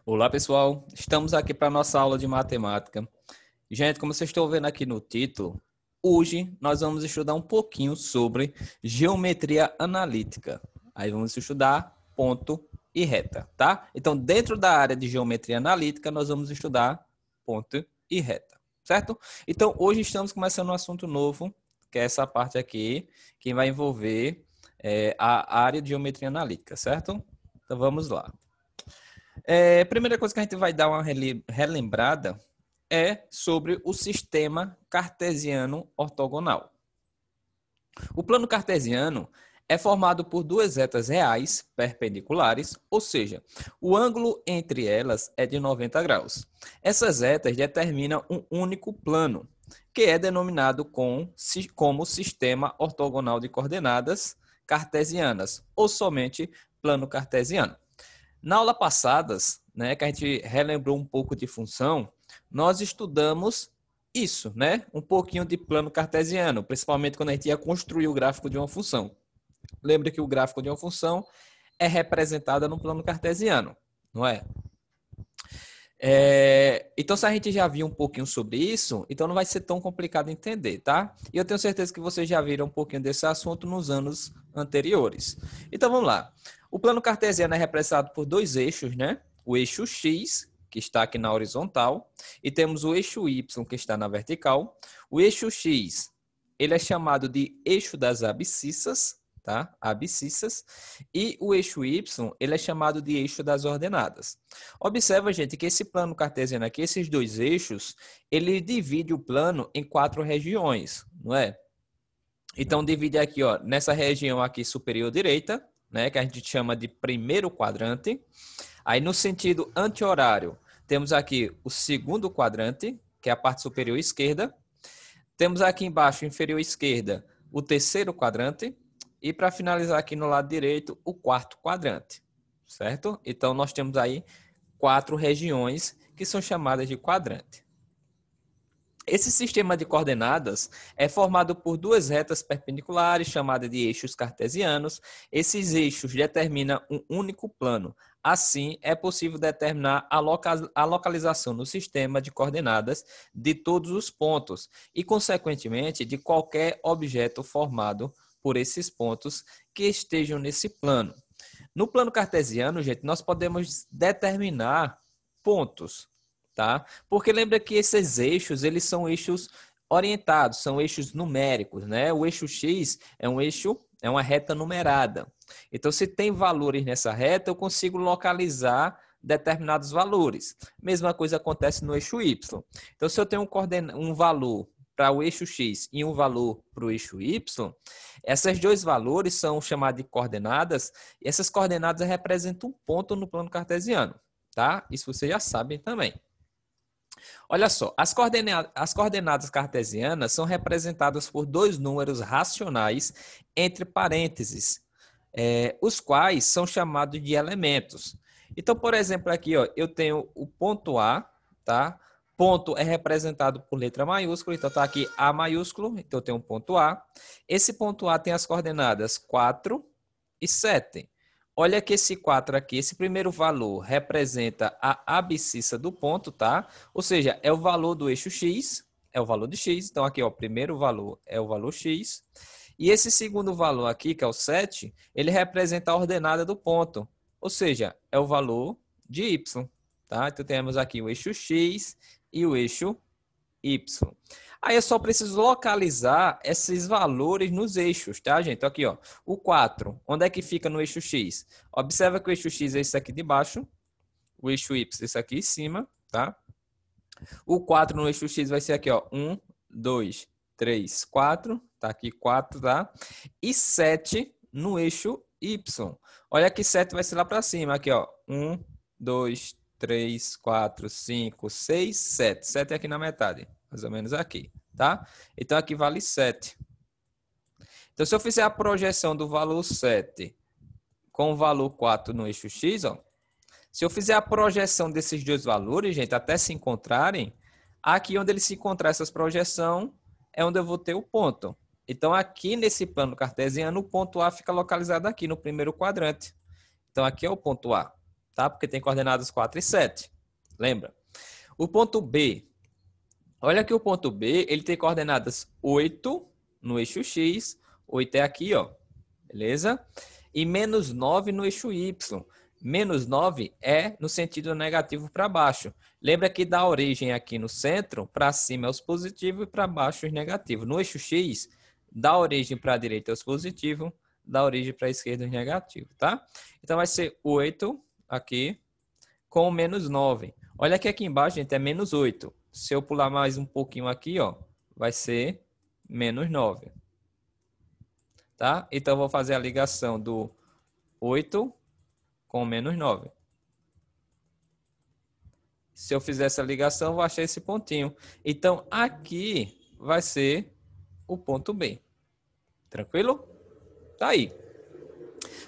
Olá, pessoal. Estamos aqui para a nossa aula de matemática. Gente, como vocês estão vendo aqui no título, hoje nós vamos estudar um pouquinho sobre geometria analítica. Aí vamos estudar ponto e reta, tá? Então, dentro da área de geometria analítica, nós vamos estudar ponto e reta, certo? Então, hoje estamos começando um assunto novo, que é essa parte aqui, que vai envolver a área de geometria analítica, certo? Então, vamos lá. A primeira coisa que a gente vai dar uma relembrada é sobre o sistema cartesiano ortogonal. O plano cartesiano é formado por duas retas reais perpendiculares, ou seja, o ângulo entre elas é de 90 graus. Essas retas determinam um único plano, que é denominado como sistema ortogonal de coordenadas cartesianas, ou somente plano cartesiano. Na aula passada, né, que a gente relembrou um pouco de função, nós estudamos isso, né? Um pouquinho de plano cartesiano, principalmente quando a gente ia construir o gráfico de uma função. Lembra que o gráfico de uma função é representado no plano cartesiano, não é? Então, se a gente já viu um pouquinho sobre isso, então não vai ser tão complicado entender, tá? E eu tenho certeza que vocês já viram um pouquinho desse assunto nos anos anteriores. Então, vamos lá. O plano cartesiano é representado por dois eixos, né? O eixo X, que está aqui na horizontal, e temos o eixo Y, que está na vertical. O eixo X, ele é chamado de eixo das abscissas, tá? Abscissas. E o eixo Y, ele é chamado de eixo das ordenadas. Observa, gente, que esse plano cartesiano aqui, esses dois eixos, ele divide o plano em 4 regiões, não é? Então, divide aqui, ó, nessa região aqui superior direita, né, que a gente chama de primeiro quadrante. Aí, no sentido anti-horário, temos aqui o segundo quadrante, que é a parte superior esquerda. Temos aqui embaixo, inferior esquerda, o terceiro quadrante. E para finalizar aqui no lado direito, o quarto quadrante, certo? Então, nós temos aí 4 regiões que são chamadas de quadrante. Esse sistema de coordenadas é formado por duas retas perpendiculares, chamadas de eixos cartesianos. Esses eixos determinam um único plano. Assim, é possível determinar a localização no sistema de coordenadas de todos os pontos e, consequentemente, de qualquer objeto formado por esses pontos que estejam nesse plano. No plano cartesiano, gente, nós podemos determinar pontos, tá? Porque lembra que esses eixos, eles são eixos orientados, são eixos numéricos, né? O eixo X é uma reta numerada. Então, se tem valores nessa reta, eu consigo localizar determinados valores. Mesma coisa acontece no eixo Y. Então, se eu tenho um valor para o eixo X e um valor para o eixo Y, esses dois valores são chamados de coordenadas, e essas coordenadas representam um ponto no plano cartesiano, tá? Isso vocês já sabem também. Olha só, as coordenadas cartesianas são representadas por dois números racionais entre parênteses, os quais são chamados de elementos. Então, por exemplo, aqui, ó, eu tenho o ponto A, tá? Ponto é representado por letra maiúscula, então está aqui A maiúsculo, então eu tenho um ponto A. Esse ponto A tem as coordenadas 4 e 7. Olha que esse 4 aqui, esse primeiro valor representa a abscissa do ponto, tá? Ou seja, é o valor do eixo X, é o valor de X. Então aqui, ó, o primeiro valor é o valor X. E esse segundo valor aqui, que é o 7, ele representa a ordenada do ponto. Ou seja, é o valor de Y, tá? Então temos aqui o eixo X e o eixo Y. Aí eu só preciso localizar esses valores nos eixos, tá, gente? Então, aqui, ó, o 4, onde é que fica no eixo X? Observa que o eixo X é esse aqui de baixo, o eixo Y é esse aqui em cima, tá? O 4 no eixo X vai ser aqui, ó, 1, 2, 3, 4, tá aqui 4, tá? E 7 no eixo Y. Olha que 7 vai ser lá para cima, aqui, ó, 1, 2, 3, 4, 5, 6, 7. 7 é aqui na metade, mais ou menos aqui, tá? Então, aqui vale 7. Então, se eu fizer a projeção do valor 7 com o valor 4 no eixo X, ó, se eu fizer a projeção desses dois valores, gente, até se encontrarem, aqui onde eles se encontrar essas projeções é onde eu vou ter o ponto. Então, aqui nesse plano cartesiano, o ponto A fica localizado aqui no primeiro quadrante. Então, aqui é o ponto A. tá? Porque tem coordenadas 4 e 7. Lembra? O ponto B. Olha que o ponto B, ele tem coordenadas 8 no eixo X. 8 é aqui, ó. Beleza? E menos 9 no eixo Y. Menos 9 é no sentido negativo para baixo. Lembra que da origem aqui no centro, para cima é os positivos e para baixo os negativos. No eixo X, da origem para a direita é os positivos, da origem para a esquerda os negativos, tá? Então vai ser 8 aqui com menos 9. Olha que aqui embaixo, gente, é menos 8. Se eu pular mais um pouquinho aqui, ó, vai ser menos 9. Tá? Então, eu vou fazer a ligação do 8 com menos 9. Se eu fizer essa ligação, eu vou achar esse pontinho. Então, aqui vai ser o ponto B. Tranquilo? Tá aí.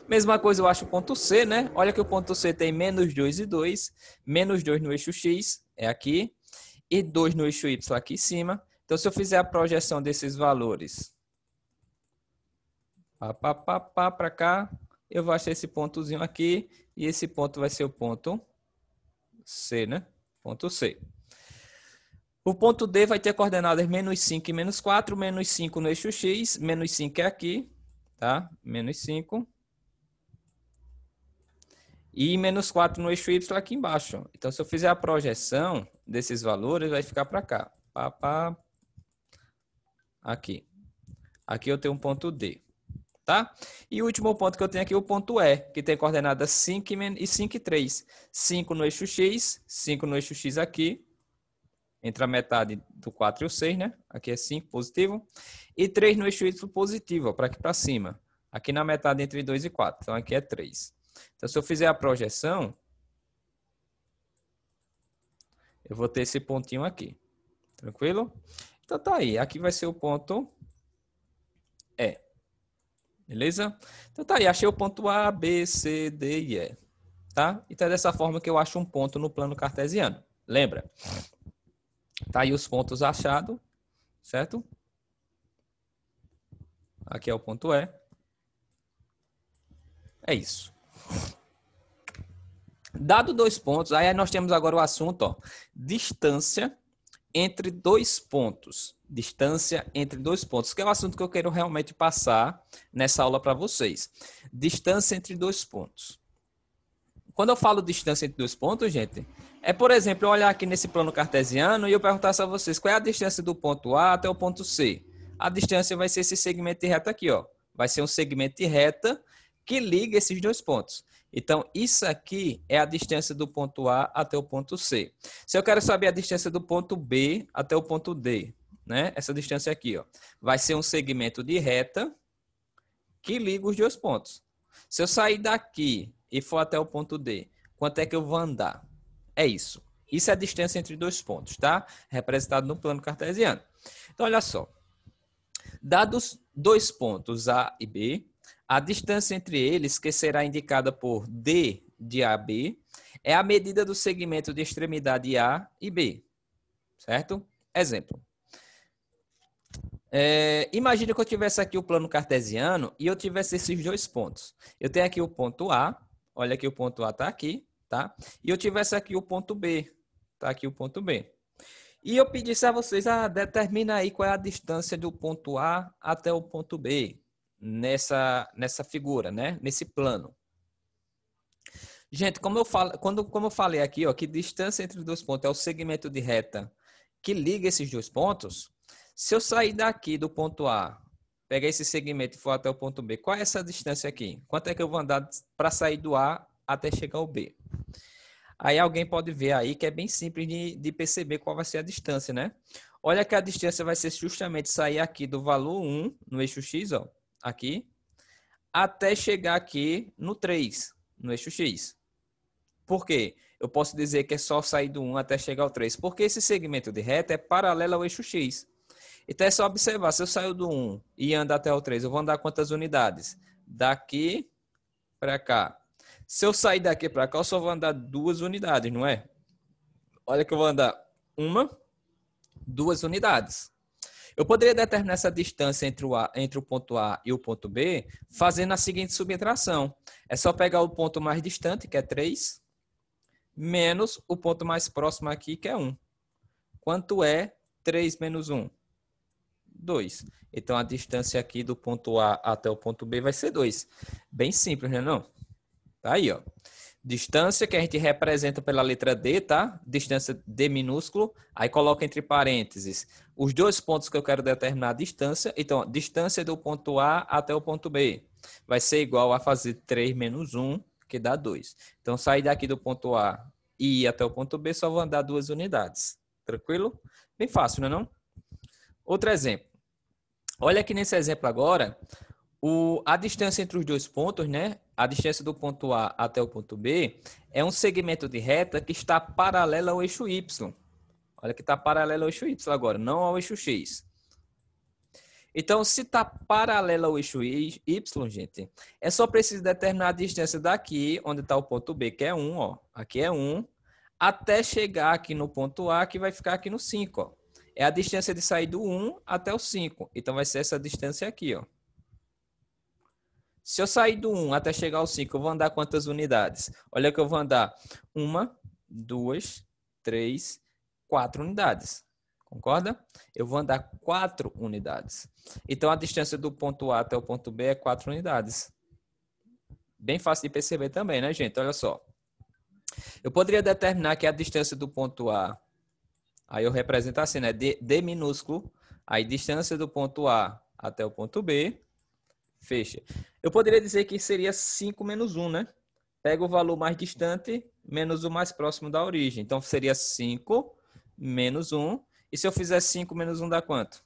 Mesma coisa eu acho o ponto C, né? Olha que o ponto C tem menos 2 e 2. Menos 2 no eixo X, é aqui. E 2 no eixo Y aqui em cima. Então, se eu fizer a projeção desses valores para cá, eu vou achar esse pontozinho aqui. E esse ponto vai ser o ponto C, né? Ponto C. O ponto D vai ter coordenadas menos 5 e menos 4. Menos 5 no eixo X. Menos 5 é aqui, tá? Menos 5. E menos 4 no eixo Y aqui embaixo. Então, se eu fizer a projeção desses valores, vai ficar para cá. Aqui. Aqui eu tenho um ponto D. Tá? E o último ponto que eu tenho aqui é o ponto E, que tem coordenadas 5 e 5 e 3. 5 no eixo X, 5 no eixo X aqui, entre a metade do 4 e o 6, né? Aqui é 5 positivo. E 3 no eixo Y positivo, para aqui para cima. Aqui na metade entre 2 e 4. Então, aqui é 3. Então, se eu fizer a projeção, eu vou ter esse pontinho aqui. Tranquilo? Então, tá aí. Aqui vai ser o ponto E. Beleza? Então tá aí, achei o ponto A, B, C, D e E. Tá? Então é dessa forma que eu acho um ponto no plano cartesiano. Lembra? Tá aí os pontos achados, certo? Aqui é o ponto E. É isso. Dado 2 pontos, aí nós temos agora o assunto, ó, distância entre 2 pontos. Distância entre 2 pontos, que é o assunto que eu quero realmente passar nessa aula para vocês. Distância entre 2 pontos. Quando eu falo distância entre 2 pontos, gente, é, por exemplo, eu olhar aqui nesse plano cartesiano e eu perguntasse a vocês qual é a distância do ponto A até o ponto C. A distância vai ser esse segmento de reta aqui, ó. Vai ser um segmento de reta que liga esses 2 pontos. Então, isso aqui é a distância do ponto A até o ponto C. Se eu quero saber a distância do ponto B até o ponto D, né? Essa distância aqui, ó, vai ser um segmento de reta que liga os 2 pontos. Se eu sair daqui e for até o ponto D, quanto é que eu vou andar? É isso. Isso é a distância entre 2 pontos, tá? Representado no plano cartesiano. Então, olha só. Dados 2 pontos A e B, a distância entre eles, que será indicada por D de AB, é a medida do segmento de extremidade A e B. Certo? Exemplo. Imagine que eu tivesse aqui o plano cartesiano e eu tivesse esses 2 pontos. Eu tenho aqui o ponto A, olha aqui o ponto A está aqui, tá? E eu tivesse aqui o ponto B, está aqui o ponto B. E eu pedisse a vocês, determina aí qual é a distância do ponto A até o ponto B, nessa figura, né? Nesse plano. Gente, como eu falei aqui, ó, que distância entre os 2 pontos é o segmento de reta que liga esses 2 pontos, se eu sair daqui do ponto A, pegar esse segmento e for até o ponto B, qual é essa distância aqui? Quanto é que eu vou andar para sair do A até chegar ao B? Aí alguém pode ver aí que é bem simples de perceber qual vai ser a distância, né? Olha que a distância vai ser justamente sair aqui do valor 1 no eixo X, ó, aqui, até chegar aqui no 3, no eixo X. Por quê? Eu posso dizer que é só sair do 1 até chegar ao 3, porque esse segmento de reta é paralelo ao eixo X. Então é só observar, se eu saio do 1 e ando até o 3, eu vou andar quantas unidades? Daqui para cá. Se eu sair daqui para cá, eu só vou andar 2 unidades, não é? Olha que eu vou andar 2 unidades. Eu poderia determinar essa distância entre o ponto A e o ponto B fazendo a seguinte subtração. É só pegar o ponto mais distante, que é 3, menos o ponto mais próximo aqui, que é 1. Quanto é 3 menos 1? 2. Então, a distância aqui do ponto A até o ponto B vai ser 2. Bem simples, né, não? Tá aí, ó. Distância que a gente representa pela letra D, tá? Distância D minúsculo. Aí coloca entre parênteses os dois pontos que eu quero determinar a distância. Então, ó, distância do ponto A até o ponto B vai ser igual a fazer 3 menos 1, que dá 2. Então, sair daqui do ponto A e ir até o ponto B só vou andar 2 unidades. Tranquilo? Bem fácil, não é não? Outro exemplo. Olha aqui nesse exemplo agora, a distância entre os dois pontos, né? A distância do ponto A até o ponto B é um segmento de reta que está paralela ao eixo Y. Olha que está paralelo ao eixo Y agora, não ao eixo X. Então, se está paralelo ao eixo Y, gente, é só preciso determinar a distância daqui, onde está o ponto B, que é 1, ó. Aqui é 1, até chegar aqui no ponto A, que vai ficar aqui no 5, ó. É a distância de sair do 1 até o 5. Então, vai ser essa distância aqui, ó. Se eu sair do 1 até chegar ao 5, eu vou andar quantas unidades? Olha que eu vou andar 1, 2, 3, 4 unidades. Concorda? Eu vou andar 4 unidades. Então, a distância do ponto A até o ponto B é 4 unidades. Bem fácil de perceber também, né, gente? Olha só. Eu poderia determinar que a distância do ponto A, aí eu represento assim, né? D minúsculo, aí distância do ponto A até o ponto B, fecha. Eu poderia dizer que seria 5 menos 1, né? Pega o valor mais distante menos o mais próximo da origem. Então, seria 5 menos 1. E se eu fizer 5 menos 1 dá quanto?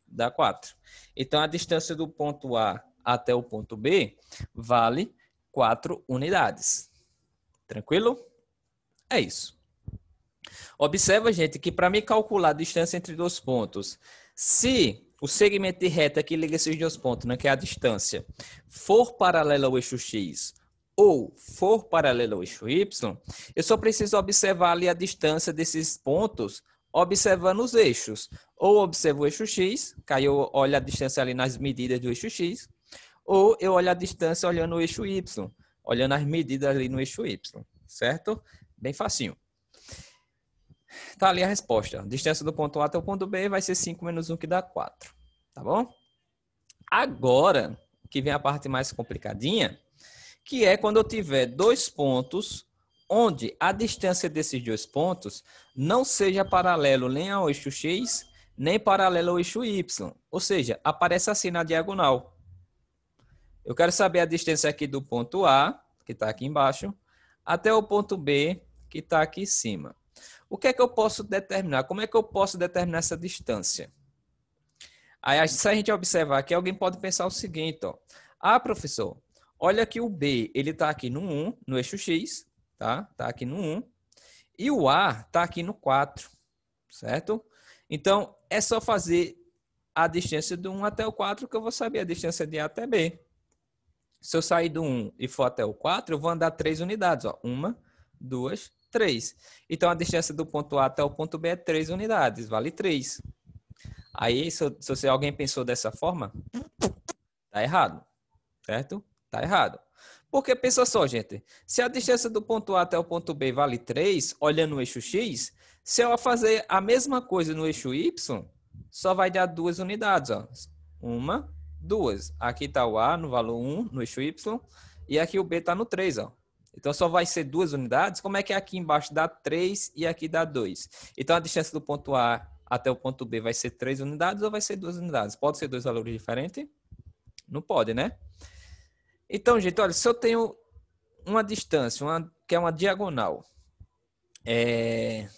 Dá 4. Então, a distância do ponto A até o ponto B vale 4 unidades. Tranquilo? É isso. Observa, gente, que para me calcular a distância entre dois pontos, se o segmento de reta que liga esses dois pontos, né, que é a distância, for paralelo ao eixo X ou for paralelo ao eixo Y, eu só preciso observar ali a distância desses pontos observando os eixos. Ou observo o eixo X, que aí eu olho a distância ali nas medidas do eixo X, ou eu olho a distância olhando o eixo Y, olhando as medidas ali no eixo Y, certo? Bem facinho. Tá ali a resposta. A distância do ponto A até o ponto B vai ser 5 menos 1, que dá 4. Tá bom? Agora, que vem a parte mais complicadinha, que é quando eu tiver dois pontos onde a distância desses dois pontos não seja paralelo nem ao eixo X, nem paralelo ao eixo Y. Ou seja, aparece assim na diagonal. Eu quero saber a distância aqui do ponto A, que está aqui embaixo, até o ponto B, que está aqui em cima. O que é que eu posso determinar? Como é que eu posso determinar essa distância? Aí, se a gente observar aqui, alguém pode pensar o seguinte, ó. Ah, professor, olha que o B, ele está aqui no 1, no eixo X, tá? Está aqui no 1. E o A está aqui no 4, certo? Então, é só fazer a distância do 1 até o 4 que eu vou saber a distância de A até B. Se eu sair do 1 e for até o 4, eu vou andar 3 unidades, ó. 1, 2, 3. Então, a distância do ponto A até o ponto B é 3 unidades, vale 3. Aí, se alguém pensou dessa forma, tá errado, certo? Tá errado. Porque pensa só, gente, se a distância do ponto A até o ponto B vale 3, olhando o eixo X, se eu fazer a mesma coisa no eixo Y, só vai dar 2 unidades, ó. 1, 2. Aqui está o A no valor 1, no eixo Y, e aqui o B está no 3, ó. Então, só vai ser 2 unidades. Como é que aqui embaixo dá 3 e aqui dá 2? Então, a distância do ponto A até o ponto B vai ser 3 unidades ou vai ser 2 unidades? Pode ser dois valores diferentes? Não pode, né? Então, gente, olha, se eu tenho uma distância, que é uma diagonal, e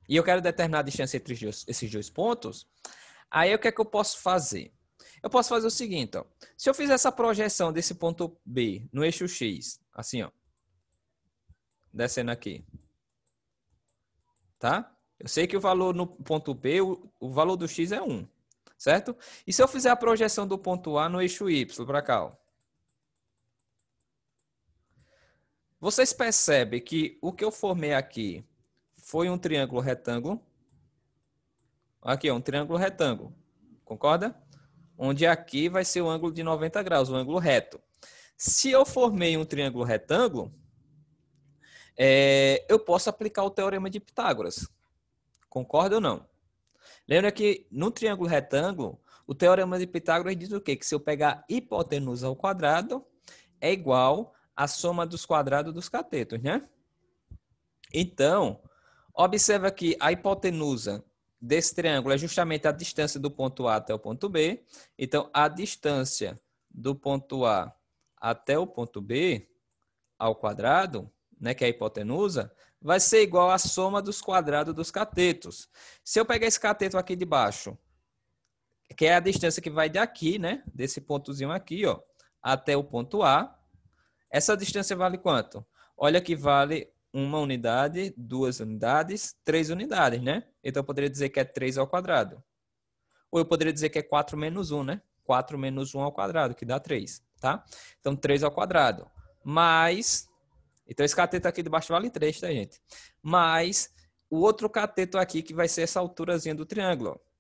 eu quero determinar a distância entre esses dois pontos, aí o que é que eu posso fazer? Eu posso fazer o seguinte, ó. Se eu fizer essa projeção desse ponto B no eixo X, assim, ó, descendo aqui, tá? Eu sei que o valor no ponto B, o valor do X é 1, certo? E se eu fizer a projeção do ponto A no eixo Y, para cá, ó, vocês percebem que o que eu formei aqui foi um triângulo retângulo? Aqui, ó, um triângulo retângulo, concorda? Onde aqui vai ser o ângulo de 90 graus, o ângulo reto. Se eu formei um triângulo retângulo, eu posso aplicar o teorema de Pitágoras. Concorda ou não? Lembra que no triângulo retângulo, o teorema de Pitágoras diz o quê? Que se eu pegar a hipotenusa ao quadrado, é igual à soma dos quadrados dos catetos, né? Então, observa que a hipotenusa desse triângulo é justamente a distância do ponto A até o ponto B. Então, a distância do ponto A até o ponto B ao quadrado, né, que é a hipotenusa, vai ser igual à soma dos quadrados dos catetos. Se eu pegar esse cateto aqui de baixo, que é a distância que vai daqui, né, desse pontozinho aqui, ó, até o ponto A, essa distância vale quanto? Olha que vale 1 unidade, 2 unidades, 3 unidades, né? Então, eu poderia dizer que é 3 ao quadrado. Ou eu poderia dizer que é 4 menos 1, né? 4 menos 1 ao quadrado, que dá 3, tá? Então, 3 ao quadrado. Mais... Então, esse cateto aqui de baixo vale 3, tá, gente? Mais o outro cateto aqui, que vai ser essa alturazinha do triângulo, ó.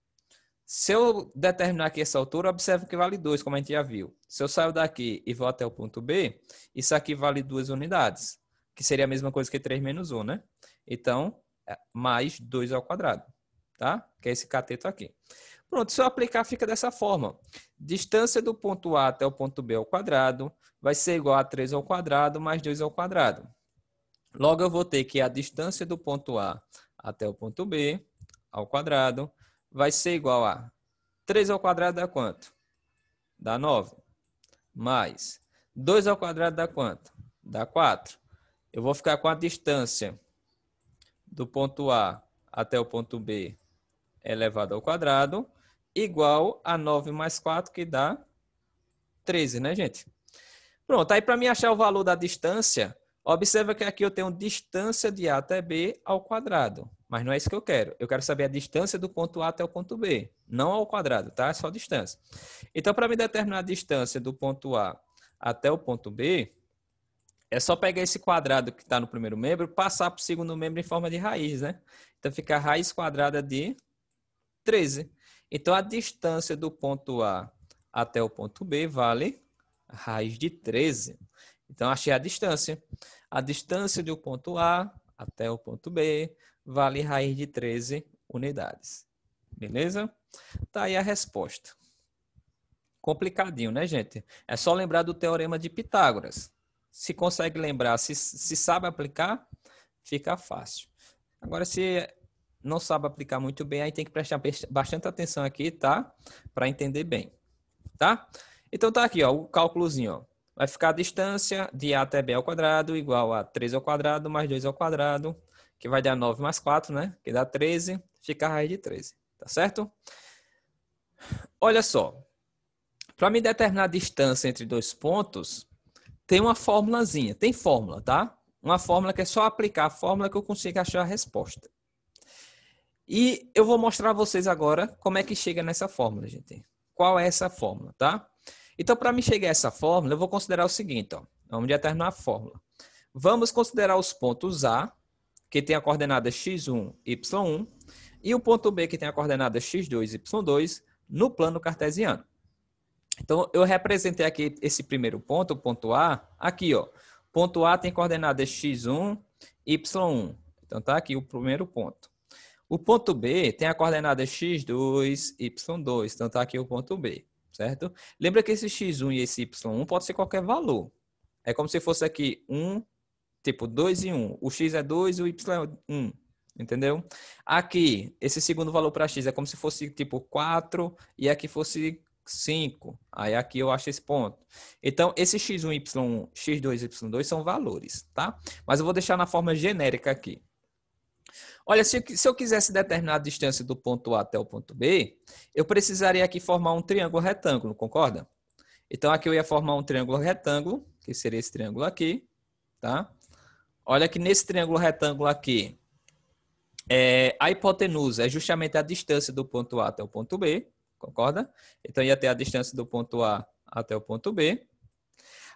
Se eu determinar aqui essa altura, observe que vale 2, como a gente já viu. Se eu saio daqui e vou até o ponto B, isso aqui vale 2 unidades, que seria a mesma coisa que 3 menos 1, né? Então, mais 2 ao quadrado, tá? Que é esse cateto aqui. Pronto, se eu aplicar, fica dessa forma. Distância do ponto A até o ponto B ao quadrado vai ser igual a 3 ao quadrado mais 2 ao quadrado. Logo, eu vou ter que a distância do ponto A até o ponto B ao quadrado vai ser igual a 3 ao quadrado dá quanto? Dá 9. Mais 2 ao quadrado dá quanto? Dá 4. Eu vou ficar com a distância do ponto A até o ponto B elevado ao quadrado igual a 9 mais 4, que dá 13, né, gente? Pronto, aí para mim achar o valor da distância, observa que aqui eu tenho distância de A até B ao quadrado. Mas não é isso que eu quero. Eu quero saber a distância do ponto A até o ponto B. Não ao quadrado, tá? É só a distância. Então, para me determinar a distância do ponto A até o ponto B, é só pegar esse quadrado que está no primeiro membro e passar para o segundo membro em forma de raiz, né? Então, fica a raiz quadrada de 13. Então, a distância do ponto A até o ponto B vale raiz de 13. Então, achei a distância. A distância do ponto A até o ponto B vale raiz de 13 unidades. Beleza? Tá aí a resposta. Complicadinho, né, gente? É só lembrar do teorema de Pitágoras. Se consegue lembrar, se sabe aplicar, fica fácil. Agora, se não sabe aplicar muito bem, aí tem que prestar bastante atenção aqui, tá? Para entender bem, tá? Então, tá aqui, ó, o cálculozinho, ó. Vai ficar a distância de A até B ao quadrado igual a 3 ao quadrado mais 2 ao quadrado, que vai dar 9 mais 4, né? Que dá 13, fica a raiz de 13, tá certo? Olha só, para me determinar a distância entre dois pontos, tem uma formulazinha, tem fórmula, tá? Uma fórmula que é só aplicar a fórmula que eu consigo achar a resposta. E eu vou mostrar a vocês agora como é que chega nessa fórmula, gente. Qual é essa fórmula, tá? Então, para me chegar a essa fórmula, eu vou considerar o seguinte, ó. Vamos determinar a fórmula. Vamos considerar os pontos A, que tem a coordenada x1, y1, e o ponto B, que tem a coordenada x2, y2, no plano cartesiano. Então, eu representei aqui esse primeiro ponto, o ponto A, aqui, ó. Ponto A tem coordenada x1, y1. Então, tá aqui o primeiro ponto. O ponto B tem a coordenada x2, y2. Então, tá aqui o ponto B, certo? Lembra que esse x1 e esse y1 pode ser qualquer valor. É como se fosse aqui 1, tipo 2 e 1. O x é 2 e o y é 1. Entendeu? Aqui, esse segundo valor para x é como se fosse tipo 4 e aqui fosse 5. Aí aqui eu acho esse ponto. Então, esse x1, y1, x2 e y2 são valores, tá? Mas eu vou deixar na forma genérica aqui. Olha, se eu quisesse determinar a distância do ponto A até o ponto B, eu precisaria aqui formar um triângulo retângulo, concorda? Então, aqui eu ia formar um triângulo retângulo, que seria esse triângulo aqui, tá? Olha que nesse triângulo retângulo aqui, a hipotenusa é justamente a distância do ponto A até o ponto B, concorda? Então, ia ter a distância do ponto A até o ponto B.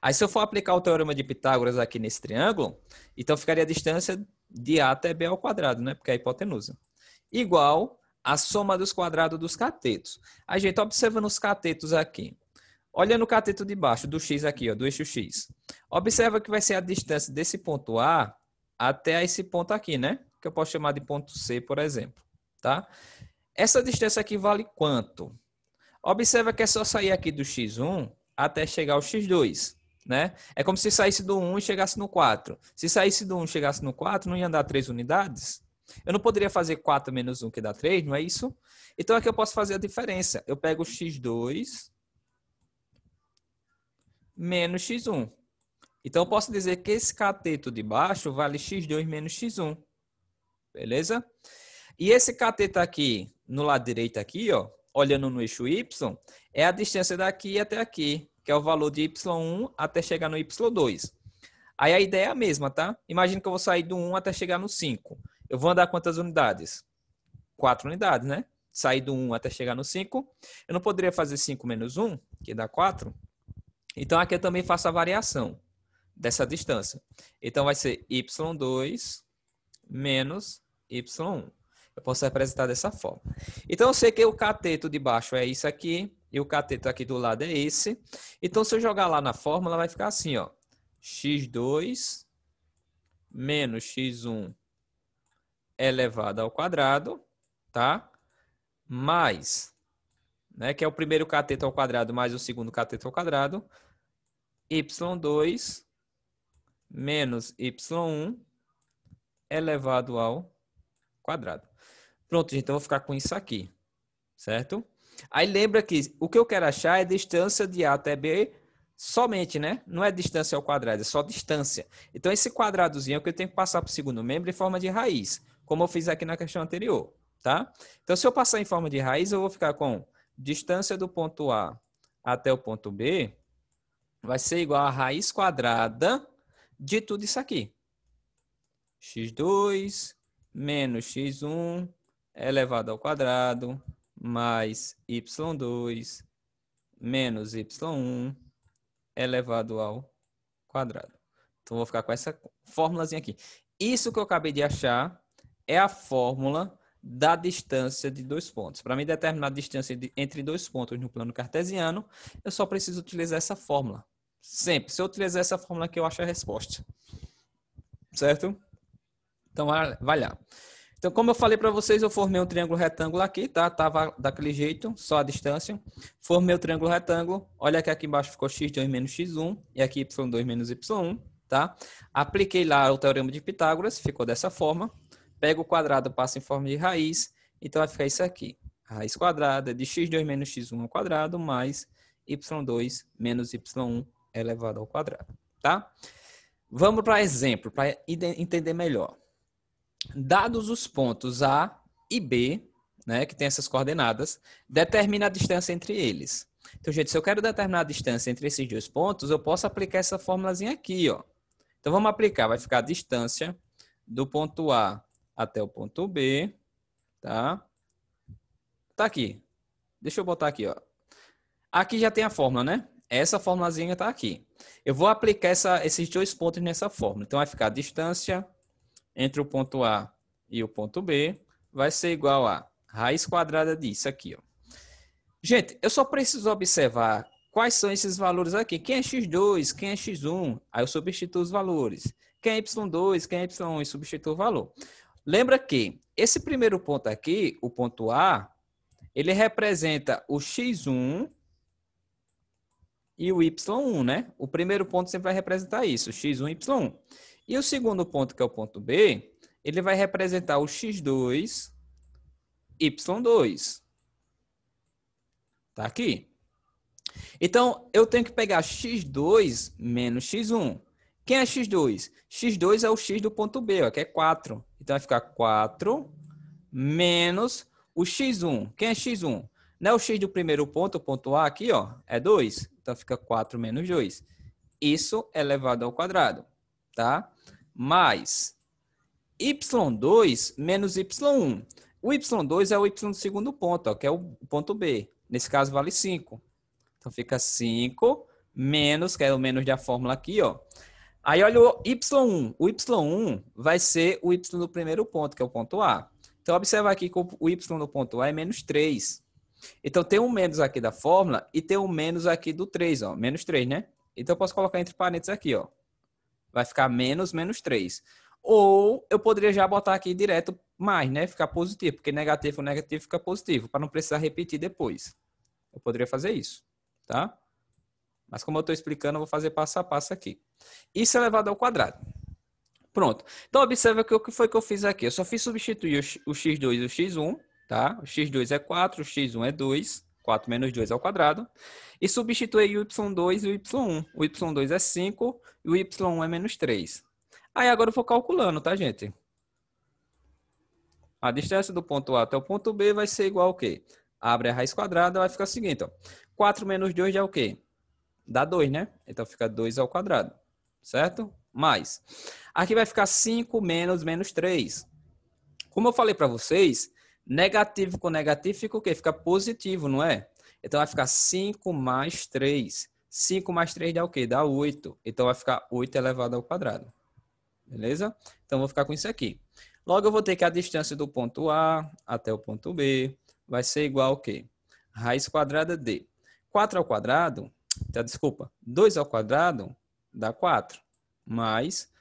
Aí, se eu for aplicar o teorema de Pitágoras aqui nesse triângulo, então ficaria a distância de A até B ao quadrado, né? Porque é a hipotenusa. Igual a soma dos quadrados dos catetos. A gente observa nos catetos aqui. Olha no cateto de baixo, do x aqui, ó, do eixo x. Observa que vai ser a distância desse ponto A até esse ponto aqui, né? Que eu posso chamar de ponto C, por exemplo, tá? Essa distância aqui vale quanto? Observa que é só sair aqui do x1 até chegar ao x2, né? É como se saísse do 1 e chegasse no 4. Se saísse do 1 e chegasse no 4, não ia dar 3 unidades? Eu não poderia fazer 4 menos 1 que dá 3, não é isso? Então aqui eu posso fazer a diferença. Eu pego o x2 menos x1. Então eu posso dizer que esse cateto de baixo vale x2 menos x1. Beleza? E esse cateto aqui, no lado direito aqui, ó, olhando no eixo y, é a distância daqui até aqui, que é o valor de y1 até chegar no y2. Aí a ideia é a mesma, tá? Imagina que eu vou sair do 1 até chegar no 5. Eu vou andar quantas unidades? 4 unidades, né? Sair do 1 até chegar no 5. Eu não poderia fazer 5 menos 1, que dá 4. Então aqui eu também faço a variação dessa distância. Então vai ser y2 menos y1. Eu posso representar dessa forma. Então eu sei que o cateto de baixo é isso aqui e o cateto aqui do lado é esse. Então se eu jogar lá na fórmula vai ficar assim, ó. x2 menos x1 elevado ao quadrado, tá? Mais, né, que é o primeiro cateto ao quadrado mais o segundo cateto ao quadrado, y2 menos y1 elevado ao quadrado. Pronto, gente, então eu vou ficar com isso aqui, certo? Aí lembra que o que eu quero achar é distância de A até B somente, né? Não é distância ao quadrado, é só distância. Então esse quadradozinho é o que eu tenho que passar para o segundo membro em forma de raiz, como eu fiz aqui na questão anterior, tá? Então se eu passar em forma de raiz, eu vou ficar com distância do ponto A até o ponto B vai ser igual a raiz quadrada de tudo isso aqui. x2 menos x1 elevado ao quadrado mais y2 menos y1 elevado ao quadrado. Então, vou ficar com essa fórmulazinha aqui. Isso que eu acabei de achar é a fórmula da distância de dois pontos. Para mim determinar a distância entre dois pontos no plano cartesiano, eu só preciso utilizar essa fórmula. Sempre. Se eu utilizar essa fórmula aqui, eu acho a resposta. Certo? Então, vai lá. Então, como eu falei para vocês, eu formei um triângulo retângulo aqui, tá? Tava daquele jeito, só a distância. Formei o triângulo retângulo. Olha que aqui embaixo ficou x2 menos x1 e aqui y2 menos y1, tá? Apliquei lá o teorema de Pitágoras, ficou dessa forma. Pego o quadrado, passo em forma de raiz, então vai ficar isso aqui. Raiz quadrada de x2 menos x1 ao quadrado mais y2 menos y1 elevado ao quadrado, tá? Vamos para exemplo, para entender melhor. Dados os pontos A e B, né, que tem essas coordenadas, determina a distância entre eles. Então, gente, se eu quero determinar a distância entre esses dois pontos, eu posso aplicar essa formulazinha aqui, ó. Então, vamos aplicar. Vai ficar a distância do ponto A até o ponto B, tá? Tá aqui. Deixa eu botar aqui, ó. Aqui já tem a fórmula, né? Essa formulazinha tá aqui. Eu vou aplicar esses dois pontos nessa fórmula. Então, vai ficar a distância entre o ponto A e o ponto B vai ser igual a raiz quadrada disso aqui, ó. Gente, eu só preciso observar quais são esses valores aqui. Quem é x2, quem é x1, aí eu substituo os valores. Quem é y2, quem é y1 e substituo o valor. Lembra que esse primeiro ponto aqui, o ponto A, ele representa o x1 e o y1, né? O primeiro ponto sempre vai representar isso, x1 e y1. E o segundo ponto, que é o ponto B, ele vai representar o x2, y2. Tá aqui. Então, eu tenho que pegar x2 menos x1. Quem é x2? x2 é o x do ponto B, ó, que é 4. Então, vai ficar 4 menos o x1. Quem é x1? Não é o x do primeiro ponto, o ponto A aqui, ó, é 2. Então, fica 4 menos 2. Isso elevado ao quadrado. Tá? Mais y2 menos y1. O y2 é o y do segundo ponto, ó, que é o ponto B. Nesse caso, vale 5. Então, fica 5 menos, que é o menos da fórmula aqui, ó. Aí, olha o y1. O y1 vai ser o y do primeiro ponto, que é o ponto A. Então, observa aqui que o y do ponto A é menos 3. Então, tem um menos aqui da fórmula e tem um menos aqui do 3, ó. Menos 3, né? Então, eu posso colocar entre parênteses aqui, ó. Vai ficar menos 3. Ou eu poderia já botar aqui direto mais, né? Ficar positivo, porque negativo com negativo fica positivo, para não precisar repetir depois. Eu poderia fazer isso, tá? Mas como eu estou explicando, eu vou fazer passo a passo aqui. Isso é elevado ao quadrado. Pronto. Então, observa que o que foi que eu fiz aqui. Eu só fiz substituir o x2 e o x1, tá? O x2 é 4, o x1 é 2. 4 menos 2 ao quadrado. E substituir o y2 e o y1. O y2 é 5 e o y1 é menos 3. Aí agora eu vou calculando, tá, gente? A distância do ponto A até o ponto B vai ser igual ao quê? Abre a raiz quadrada, vai ficar o seguinte, ó. 4 menos 2 dá o quê? Dá 2, né? Então fica 2 ao quadrado, certo? Mais. Aqui vai ficar 5 menos 3. Como eu falei para vocês, negativo com negativo fica o quê? Fica positivo, não é? Então vai ficar 5 mais 3. 5 mais 3 dá o quê? Dá 8. Então vai ficar 8 elevado ao quadrado. Beleza? Então vou ficar com isso aqui. Logo eu vou ter que a distância do ponto A até o ponto B vai ser igual ao quê? Raiz quadrada de 4 ao quadrado, desculpa, 2 ao quadrado dá 4, mais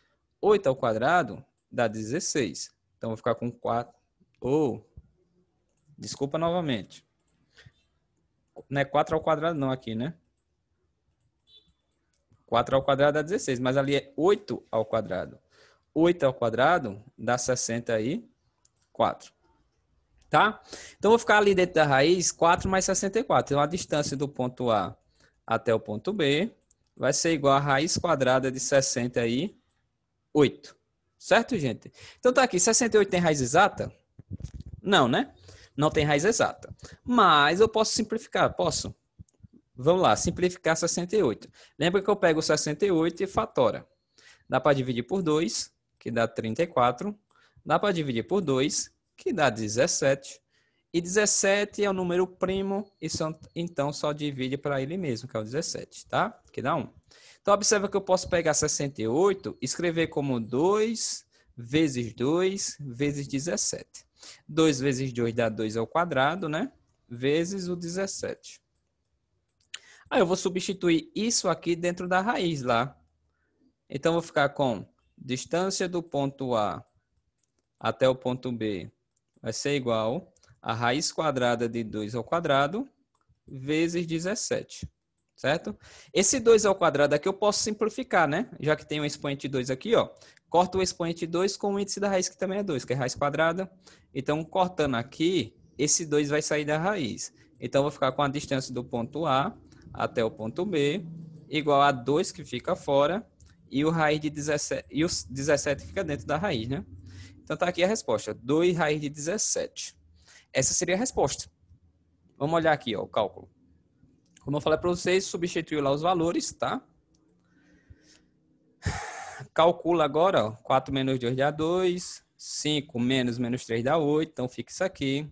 8 ao quadrado dá 16. Então vou ficar com 4, desculpa novamente. Não é 4 ao quadrado não aqui, né? 4 ao quadrado dá 16, mas ali é 8 ao quadrado. 8 ao quadrado dá 64. Tá? Então, vou ficar ali dentro da raiz 4 mais 64. Então, a distância do ponto A até o ponto B vai ser igual a raiz quadrada de 68. Certo, gente? Então, tá aqui. 68 tem raiz exata? Não, né? Não tem raiz exata. Mas eu posso simplificar. Posso? Vamos lá. Simplificar 68. Lembra que eu pego 68 e fatora. Dá para dividir por 2, que dá 34. Dá para dividir por 2, que dá 17. E 17 é o número primo, e então só divide para ele mesmo, que é o 17, tá? Que dá 1. Então, observa que eu posso pegar 68 e escrever como 2 vezes 2 vezes 17. 2 vezes 2 dá 2 ao quadrado, né? Vezes o 17. Aí eu vou substituir isso aqui dentro da raiz lá. Então, eu vou ficar com distância do ponto A até o ponto B vai ser igual a raiz quadrada de 2 ao quadrado vezes 17, certo? Esse 2 ao quadrado aqui eu posso simplificar, né? Já que tem um expoente 2 aqui, ó. Corto o expoente 2 com o índice da raiz, que também é 2, que é raiz quadrada. Então, cortando aqui, esse 2 vai sair da raiz. Então, eu vou ficar com a distância do ponto A até o ponto B igual a 2, que fica fora, e o raiz de 17, e os 17 fica dentro da raiz, né? Então, tá aqui a resposta. 2 raiz de 17. Essa seria a resposta. Vamos olhar aqui, ó, o cálculo. Como eu falei para vocês, substituiu lá os valores, tá? Calcula agora, ó, 4 menos 2 dá 2. 5 menos 3 dá 8. Então, fica isso aqui.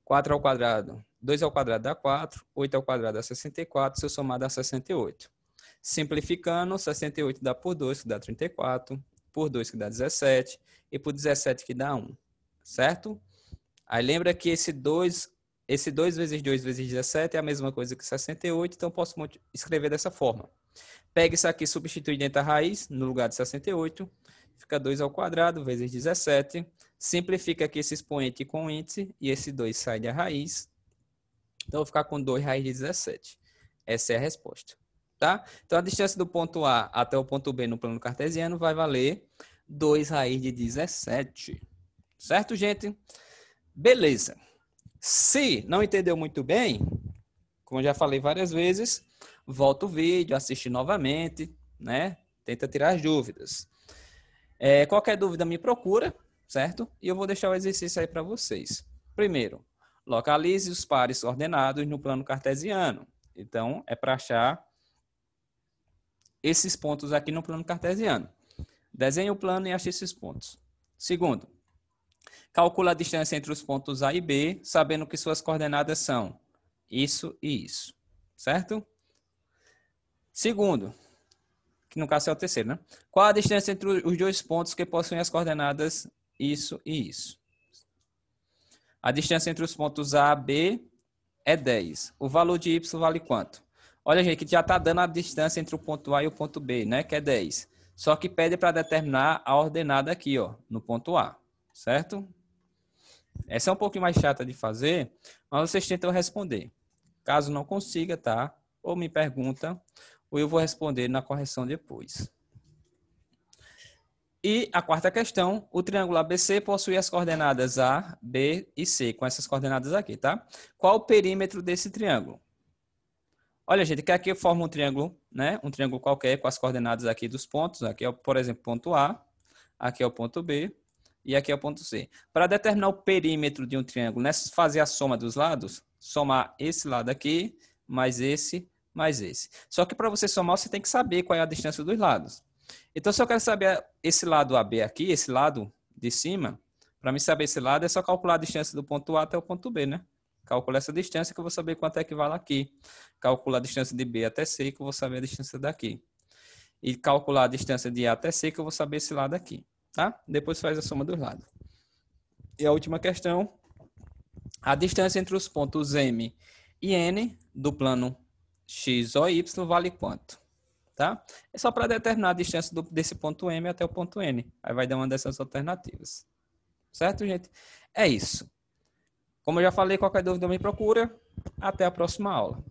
4 ao quadrado. 2 ao quadrado dá 4. 8 ao quadrado dá 64. Se eu somar, dá 68. Simplificando, 68 dá por 2, que dá 34. Por 2, que dá 17. E por 17, que dá 1. Certo? Aí lembra que esse 2 vezes 2 vezes 17 é a mesma coisa que 68. Então, posso escrever dessa forma. Pega isso aqui, substitui dentro da raiz, no lugar de 68. Fica 2 ao quadrado vezes 17. Simplifica aqui esse expoente com o índice. E esse 2 sai da raiz. Então, eu vou ficar com 2 raiz de 17. Essa é a resposta. Tá? Então, a distância do ponto A até o ponto B no plano cartesiano vai valer 2 raiz de 17. Certo, gente? Beleza. Se não entendeu muito bem, como eu já falei várias vezes, volta o vídeo, assiste novamente, né? Tenta tirar as dúvidas. Qualquer dúvida me procura, certo? E eu vou deixar o exercício aí para vocês. Primeiro, localize os pares ordenados no plano cartesiano. Então, é para achar esses pontos aqui no plano cartesiano. Desenhe o plano e ache esses pontos. Segundo, calcula a distância entre os pontos A e B, sabendo que suas coordenadas são isso e isso, certo? Segundo, que no caso é o terceiro, né? Qual a distância entre os dois pontos que possuem as coordenadas isso e isso? A distância entre os pontos A e B é 10. O valor de Y vale quanto? Olha, gente, que já está dando a distância entre o ponto A e o ponto B, né? Que é 10. Só que pede para determinar a ordenada aqui, ó, no ponto A, certo? Essa é um pouquinho mais chata de fazer, mas vocês tentam responder. Caso não consiga, tá? Ou me pergunta, ou eu vou responder na correção depois. E a quarta questão, o triângulo ABC possui as coordenadas A, B e C, com essas coordenadas aqui, tá? Qual o perímetro desse triângulo? Olha, gente, que aqui eu formo um triângulo, né? Um triângulo qualquer com as coordenadas aqui dos pontos. Aqui é, por exemplo, ponto A, aqui é o ponto B e aqui é o ponto C. Para determinar o perímetro de um triângulo, né? Fazer a soma dos lados, somar esse lado aqui, mais esse, mais esse. Só que para você somar, você tem que saber qual é a distância dos lados. Então, se eu quero saber esse lado AB aqui, esse lado de cima, para mim saber esse lado, é só calcular a distância do ponto A até o ponto B, né? Calcular essa distância que eu vou saber quanto é que vale aqui. Calcular a distância de B até C, que eu vou saber a distância daqui. E calcular a distância de A até C, que eu vou saber esse lado aqui. Tá? Depois faz a soma dos lados. E a última questão. A distância entre os pontos M e N do plano X ou Y vale quanto? Tá? É só para determinar a distância desse ponto M até o ponto N. Aí vai dar uma dessas alternativas. Certo, gente? É isso. Como eu já falei, qualquer dúvida me procura. Até a próxima aula.